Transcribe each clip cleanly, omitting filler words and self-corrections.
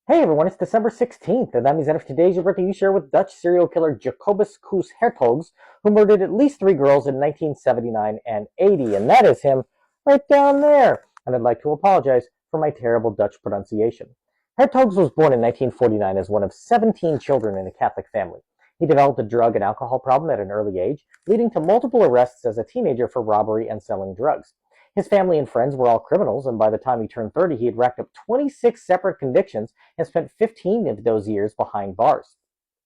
Hey everyone, it's December 16th, and that means that if today's your birthday, you share with Dutch serial killer Jacobus Koos Hertogs, who murdered at least three girls in 1979 and 80, and that is him right down there. And I'd like to apologize for my terrible Dutch pronunciation. Hertogs was born in 1949 as one of 17 children in a Catholic family. He developed a drug and alcohol problem at an early age, leading to multiple arrests as a teenager for robbery and selling drugs. His family and friends were all criminals, and by the time he turned 30, he had racked up 26 separate convictions and spent 15 of those years behind bars.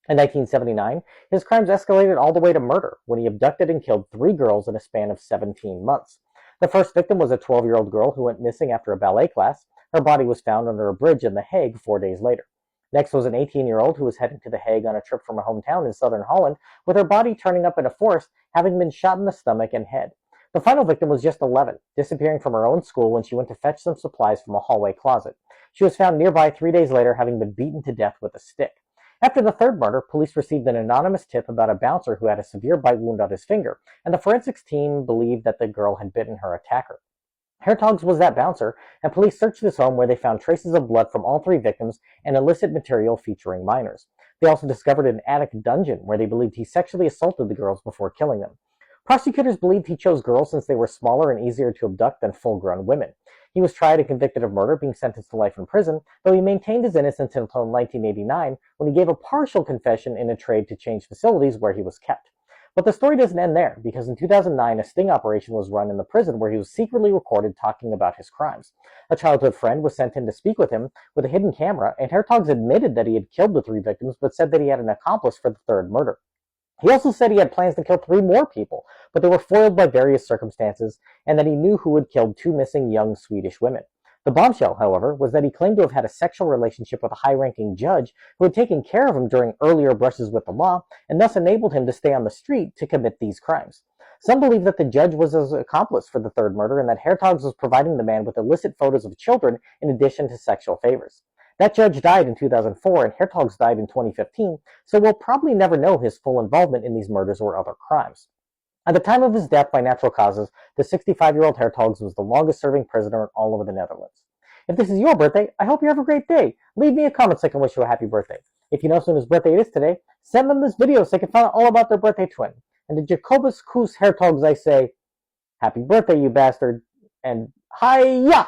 In 1979, his crimes escalated all the way to murder when he abducted and killed three girls in a span of 17 months. The first victim was a 12-year-old girl who went missing after a ballet class. Her body was found under a bridge in The Hague 4 days later. Next was an 18-year-old who was heading to The Hague on a trip from her hometown in southern Holland, with her body turning up in a forest, having been shot in the stomach and head. The final victim was just 11, disappearing from her own school when she went to fetch some supplies from a hallway closet. She was found nearby 3 days later, having been beaten to death with a stick. After the third murder, police received an anonymous tip about a bouncer who had a severe bite wound on his finger, and the forensics team believed that the girl had bitten her attacker. Hertogs was that bouncer, and police searched his home where they found traces of blood from all three victims and illicit material featuring minors. They also discovered an attic dungeon where they believed he sexually assaulted the girls before killing them. Prosecutors believed he chose girls since they were smaller and easier to abduct than full-grown women. He was tried and convicted of murder, being sentenced to life in prison, though he maintained his innocence until 1989, when he gave a partial confession in a trade to change facilities where he was kept. But the story doesn't end there, because in 2009, a sting operation was run in the prison where he was secretly recorded talking about his crimes. A childhood friend was sent in to speak with him with a hidden camera, and Hertogs admitted that he had killed the three victims, but said that he had an accomplice for the third murder. He also said he had plans to kill three more people, but they were foiled by various circumstances, and that he knew who had killed two missing young Swedish women. The bombshell, however, was that he claimed to have had a sexual relationship with a high-ranking judge who had taken care of him during earlier brushes with the law, and thus enabled him to stay on the street to commit these crimes. Some believe that the judge was his accomplice for the third murder, and that Hertogs was providing the man with illicit photos of children in addition to sexual favors. That judge died in 2004, and Hertogs died in 2015, so we'll probably never know his full involvement in these murders or other crimes. At the time of his death by natural causes, the 65-year-old Hertogs was the longest-serving prisoner in all over the Netherlands. If this is your birthday, I hope you have a great day. Leave me a comment so I can wish you a happy birthday. If you know someone whose birthday it is today, send them this video so I can find out all about their birthday twin. And to Jacobus Koos Hertogs, I say, happy birthday, you bastard, and hi-ya!